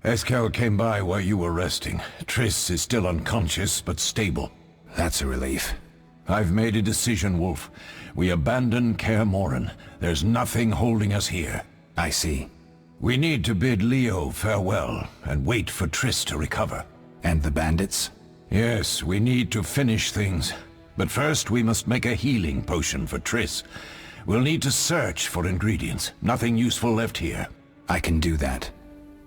Eskel came by while you were resting. Triss is still unconscious, but stable. That's a relief. I've made a decision, Wolf. We abandon Kaer Morhen. There's nothing holding us here. I see. We need to bid Leo farewell, and wait for Triss to recover. And the bandits? Yes, we need to finish things. But first we must make a healing potion for Triss. We'll need to search for ingredients. Nothing useful left here. I can do that.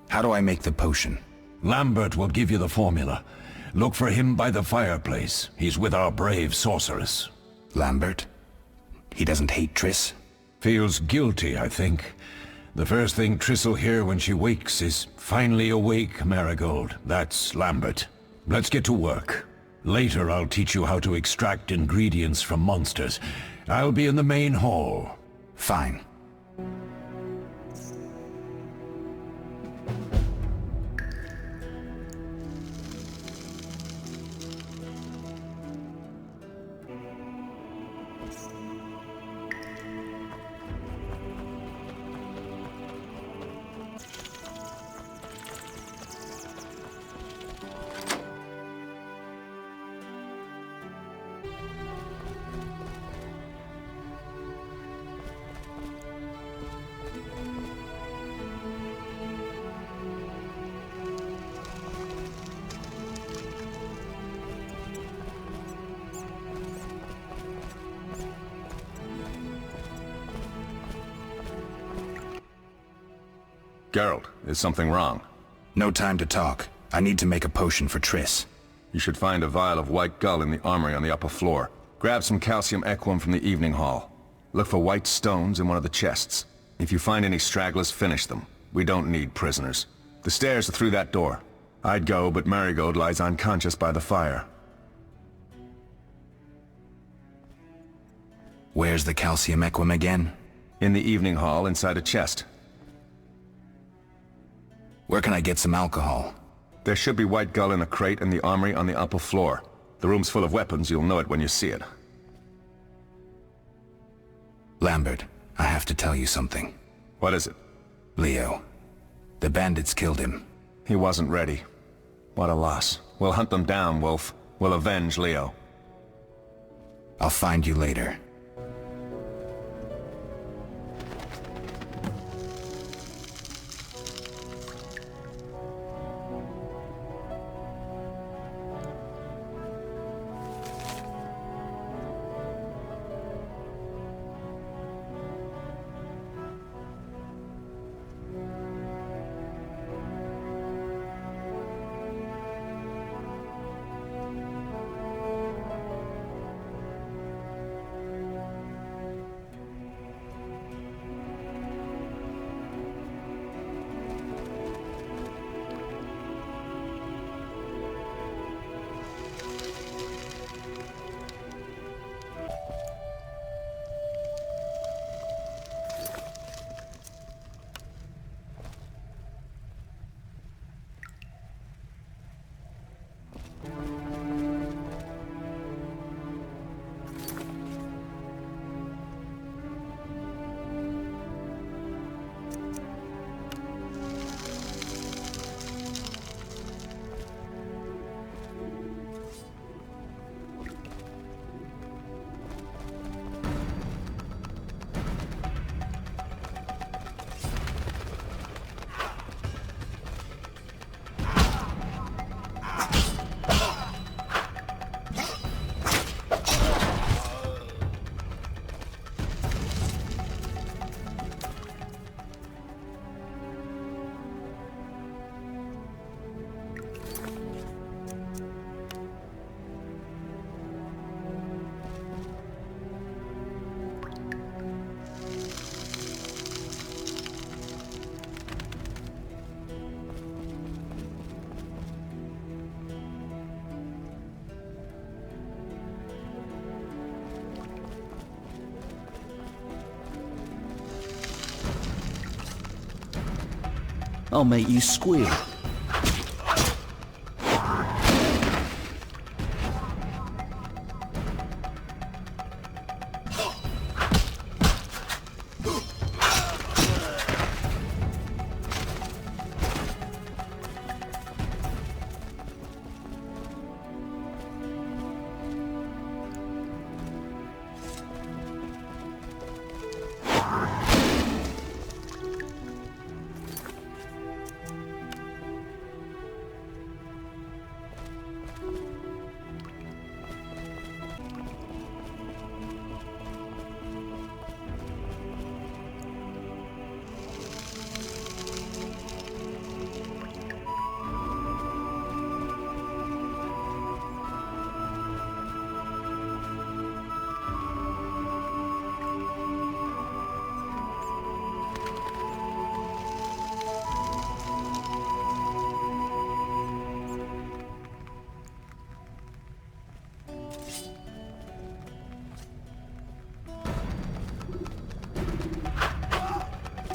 How do I make the potion? Lambert will give you the formula. Look for him by the fireplace. He's with our brave sorceress. Lambert? He doesn't hate Triss? Feels guilty, I think. The first thing Triss will hear when she wakes is, "Finally awake, Marigold." That's Lambert. Let's get to work. Later I'll teach you how to extract ingredients from monsters. I'll be in the main hall. Fine. Geralt, is something wrong? No time to talk. I need to make a potion for Triss. You should find a vial of white gull in the armory on the upper floor. Grab some calcium equum from the evening hall. Look for white stones in one of the chests. If you find any stragglers, finish them. We don't need prisoners. The stairs are through that door. I'd go, but Marigold lies unconscious by the fire. Where's the calcium equum again? In the evening hall, inside a chest. Where can I get some alcohol? There should be white gull in a crate in the armory on the upper floor. The room's full of weapons, you'll know it when you see it. Lambert, I have to tell you something. What is it? Leo. The bandits killed him. He wasn't ready. What a loss. We'll hunt them down, Wolf. We'll avenge Leo. I'll find you later. I'll make you squeal.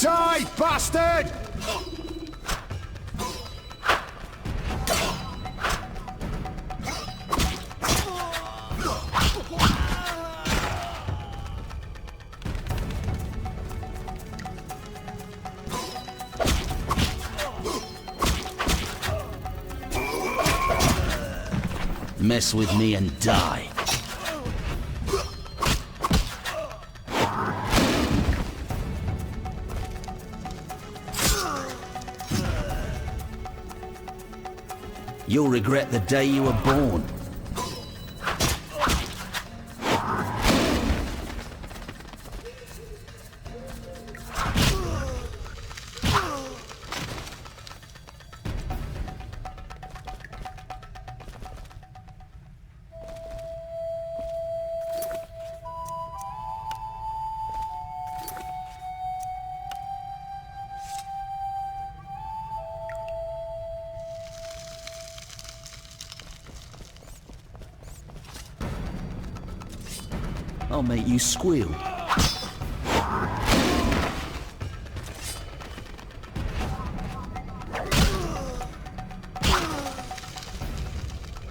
Die, bastard! Mess with me and die. You'll regret the day you were born. I'll make you squeal.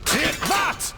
Take that!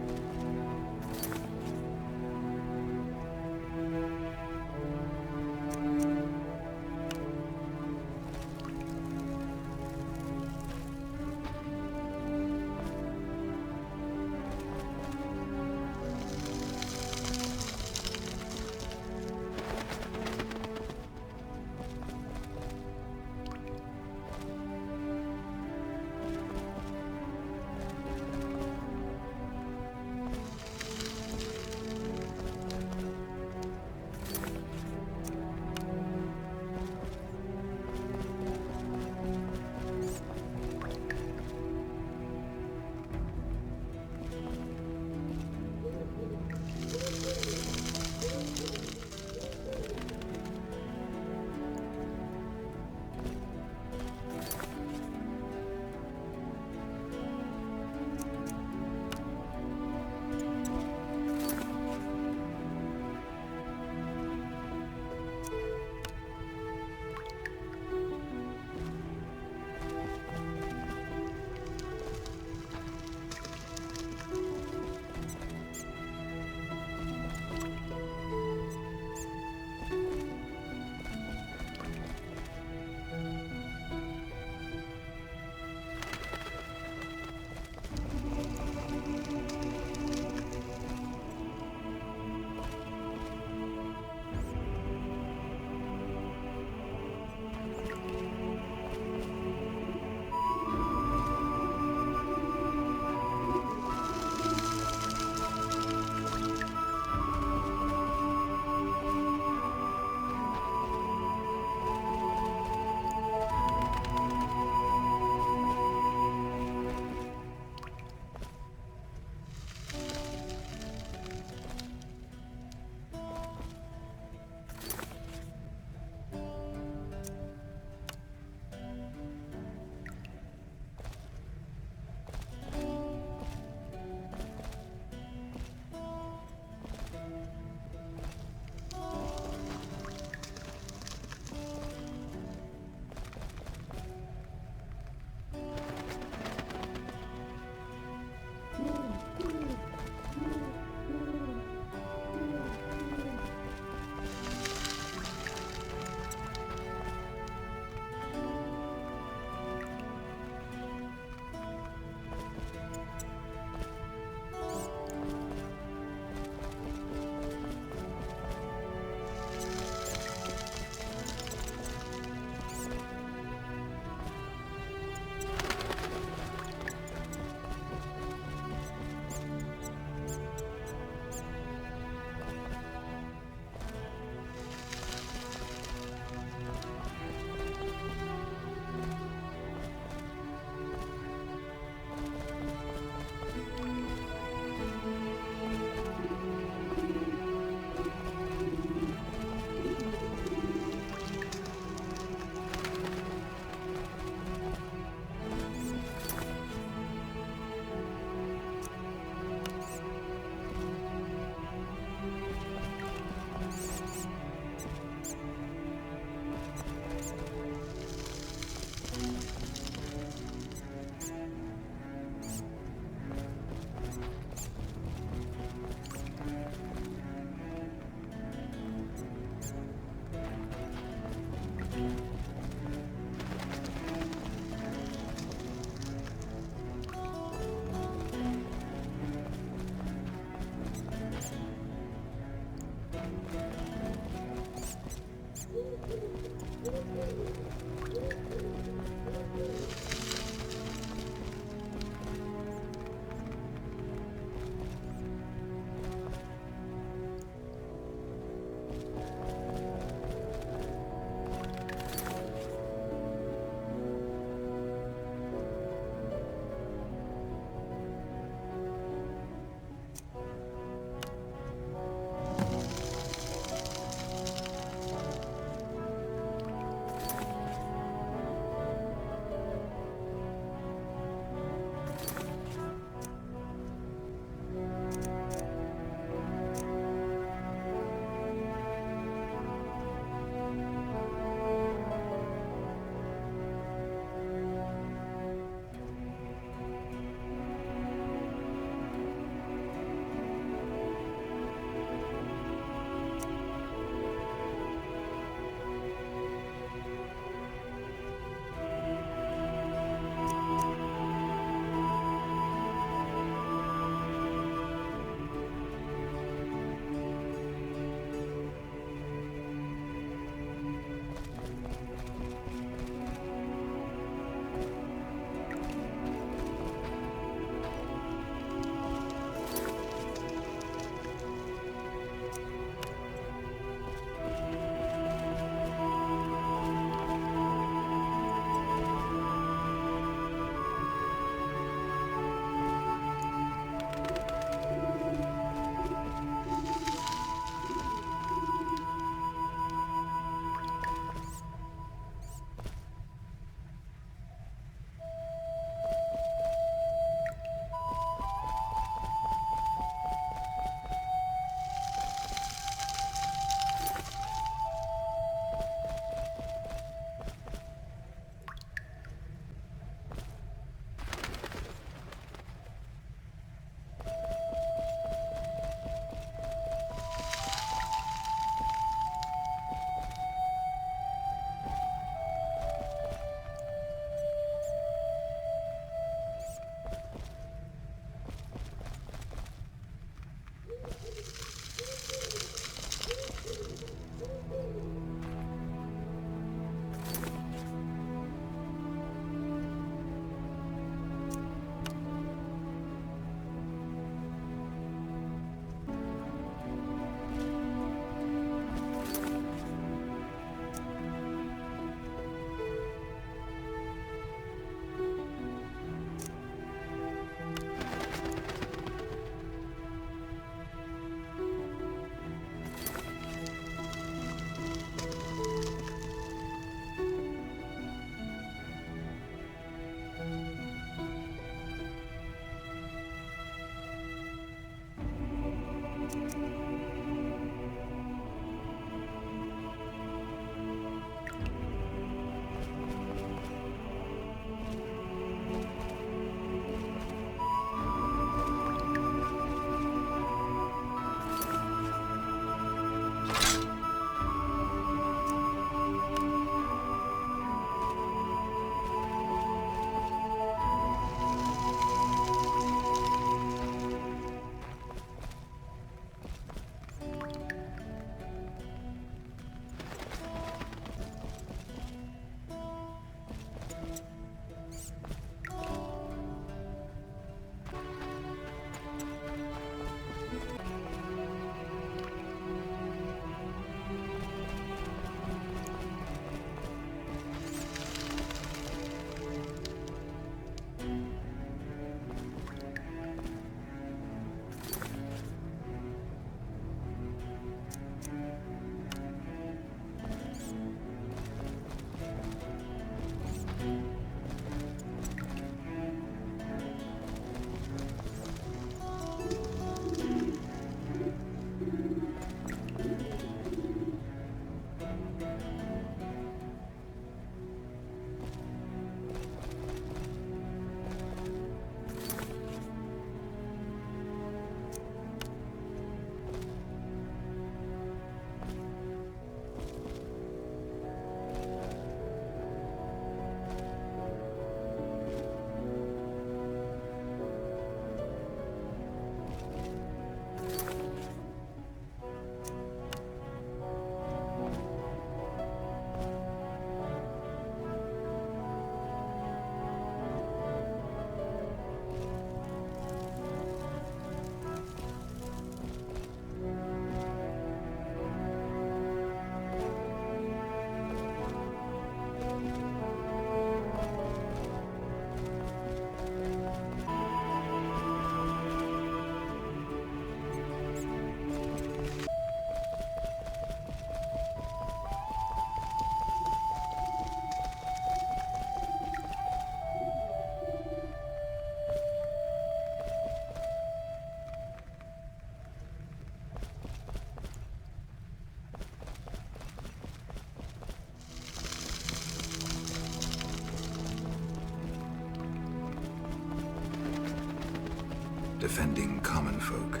defending common folk.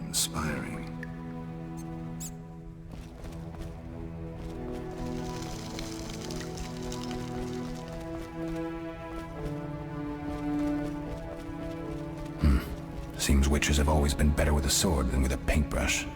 Inspiring. Seems witches have always been better with a sword than with a paintbrush.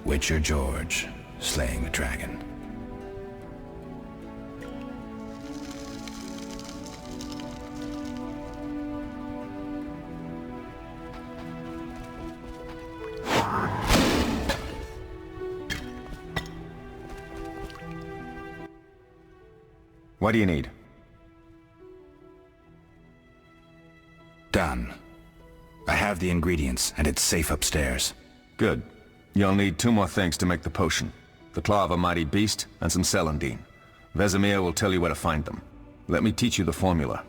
Witcher George, slaying the dragon. What do you need? Done. I have the ingredients, and it's safe upstairs. Good. You'll need 2 more things to make the potion. The claw of a mighty beast, and some celandine. Vesemir will tell you where to find them. Let me teach you the formula.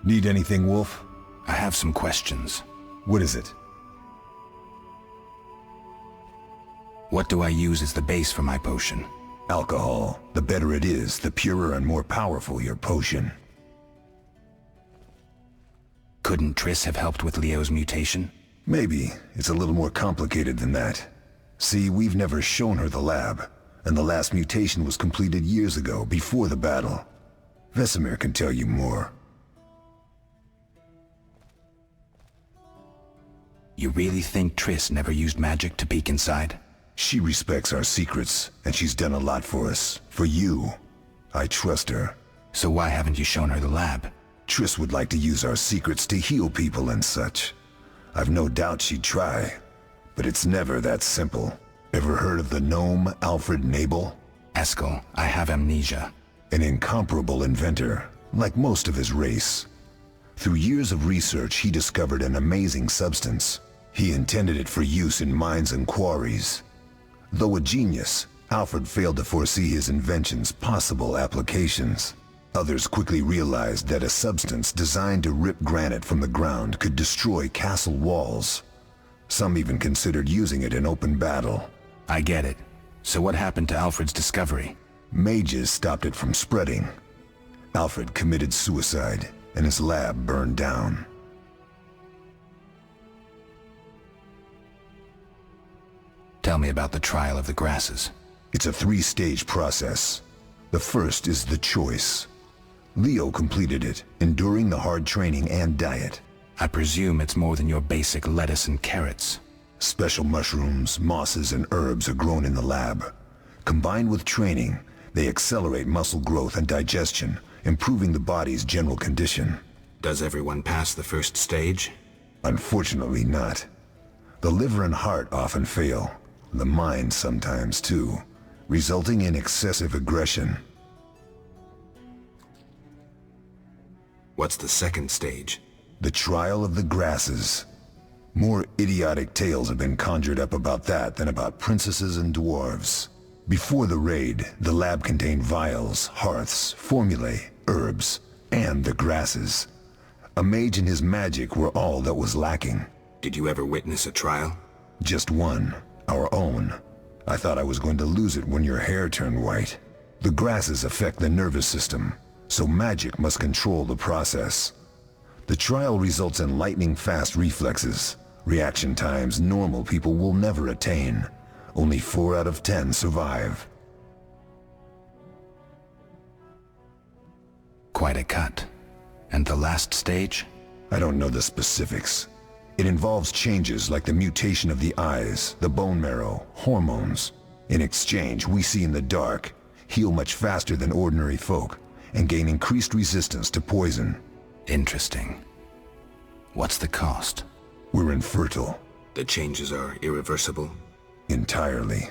Need anything, Wolf? I have some questions. What is it? What do I use as the base for my potion? Alcohol. The better it is, the purer and more powerful your potion. Couldn't Triss have helped with Leo's mutation? Maybe. It's a little more complicated than that. See, we've never shown her the lab, and the last mutation was completed years ago, before the battle. Vesemir can tell you more. You really think Triss never used magic to peek inside? She respects our secrets, and she's done a lot for us. For you. I trust her. So why haven't you shown her the lab? Triss would like to use our secrets to heal people and such. I've no doubt she'd try, but it's never that simple. Ever heard of the gnome Alfred Nabel? Eskel, I have amnesia. An incomparable inventor, like most of his race. Through years of research, he discovered an amazing substance. He intended it for use in mines and quarries. Though a genius, Alfred failed to foresee his invention's possible applications. Others quickly realized that a substance designed to rip granite from the ground could destroy castle walls. Some even considered using it in open battle. I get it. So what happened to Alfred's discovery? Mages stopped it from spreading. Alfred committed suicide, and his lab burned down. Tell me about the trial of the grasses. It's a 3-stage process. The first is the choice. Leo completed it, enduring the hard training and diet. I presume it's more than your basic lettuce and carrots. Special mushrooms, mosses, and herbs are grown in the lab. Combined with training, they accelerate muscle growth and digestion, improving the body's general condition. Does everyone pass the first stage? Unfortunately not. The liver and heart often fail. The mind sometimes too, resulting in excessive aggression. What's the second stage? The trial of the grasses. More idiotic tales have been conjured up about that than about princesses and dwarves. Before the raid, the lab contained vials, hearths, formulae, herbs, and the grasses. A mage and his magic were all that was lacking. Did you ever witness a trial? Just one. Our own. I thought I was going to lose it when your hair turned white. The grasses affect the nervous system, so magic must control the process. The trial results in lightning-fast reflexes, reaction times normal people will never attain. Only 4 out of 10 survive. Quite a cut. And the last stage? I don't know the specifics. It involves changes like the mutation of the eyes, the bone marrow, hormones. In exchange, we see in the dark, heal much faster than ordinary folk, and gain increased resistance to poison. Interesting. What's the cost? We're infertile. The changes are irreversible? Entirely.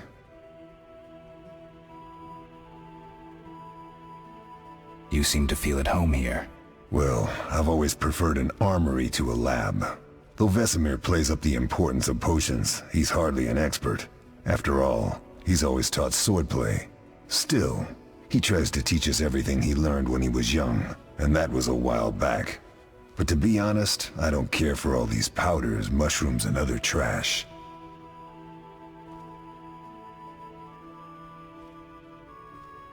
You seem to feel at home here. Well, I've always preferred an armory to a lab. Though Vesemir plays up the importance of potions, he's hardly an expert. After all, he's always taught swordplay. Still, he tries to teach us everything he learned when he was young, and that was a while back. But to be honest, I don't care for all these powders, mushrooms, and other trash.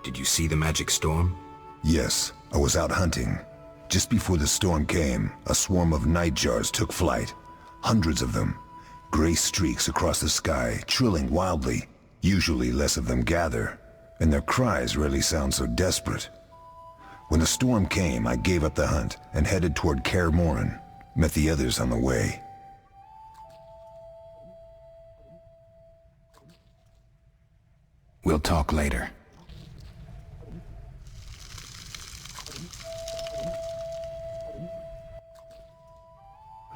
Did you see the magic storm? Yes, I was out hunting. Just before the storm came, a swarm of nightjars took flight. Hundreds of them. Gray streaks across the sky, trilling wildly. Usually less of them gather, and their cries rarely sound so desperate. When the storm came, I gave up the hunt and headed toward Kaer Morhen. Met the others on the way. We'll talk later.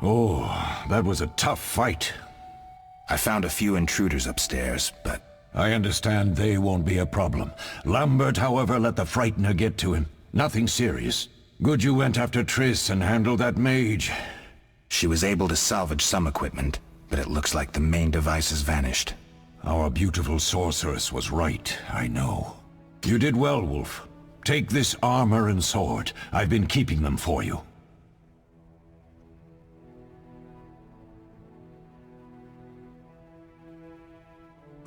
Oh, that was a tough fight. I found a few intruders upstairs, but... I understand they won't be a problem. Lambert, however, let the Frightener get to him. Nothing serious. Good you went after Triss and handled that mage. She was able to salvage some equipment, but it looks like the main device has vanished. Our beautiful sorceress was right, I know. You did well, Wolf. Take this armor and sword. I've been keeping them for you.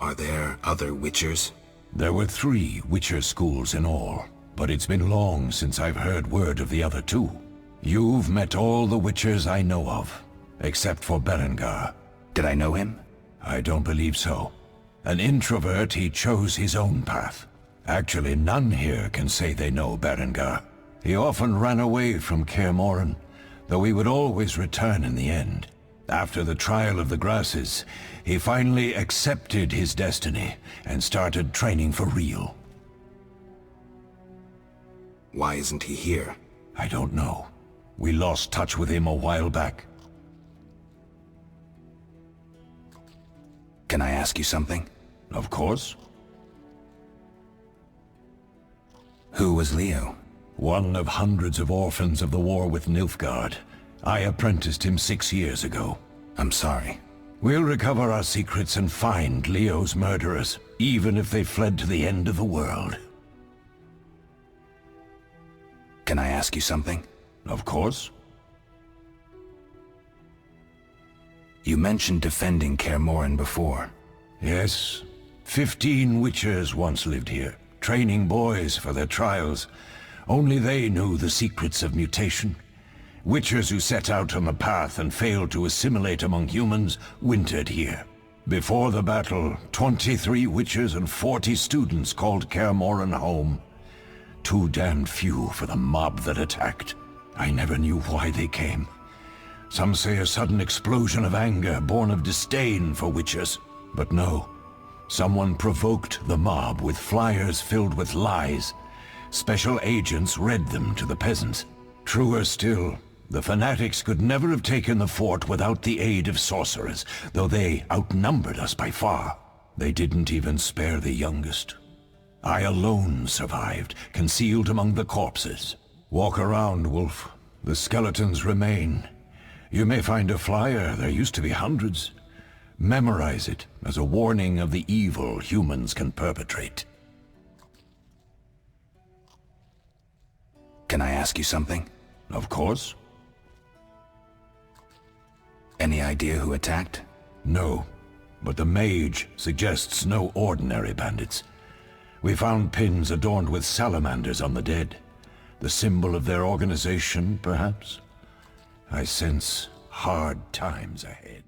Are there other Witchers? There were 3 Witcher schools in all, but it's been long since I've heard word of the other 2. You've met all the Witchers I know of, except for Berengar. Did I know him? I don't believe so. An introvert, he chose his own path. Actually, none here can say they know Berengar. He often ran away from Kaer Morhen, though he would always return in the end. After the trial of the grasses, he finally accepted his destiny and started training for real. Why isn't he here? I don't know. We lost touch with him a while back. Can I ask you something? Of course. Who was Leo? One of hundreds of orphans of the war with Nilfgaard. I apprenticed him 6 years ago. I'm sorry. We'll recover our secrets and find Leo's murderers, even if they fled to the end of the world. Can I ask you something? Of course. You mentioned defending Kaer Morhen before. Yes. 15 Witchers once lived here, training boys for their trials. Only they knew the secrets of mutation. Witchers who set out on the path and failed to assimilate among humans wintered here. Before the battle, 23 Witchers and 40 students called Kaer Morhen home. Too damned few for the mob that attacked. I never knew why they came. Some say a sudden explosion of anger born of disdain for Witchers. But no. Someone provoked the mob with flyers filled with lies. Special agents read them to the peasants. Truer still, the fanatics could never have taken the fort without the aid of sorcerers, though they outnumbered us by far. They didn't even spare the youngest. I alone survived, concealed among the corpses. Walk around, Wolf. The skeletons remain. You may find a flyer, there used to be hundreds. Memorize it as a warning of the evil humans can perpetrate. Can I ask you something? Of course. Any idea who attacked? No, but the mage suggests no ordinary bandits. We found pins adorned with salamanders on the dead. The symbol of their organization, perhaps? I sense hard times ahead.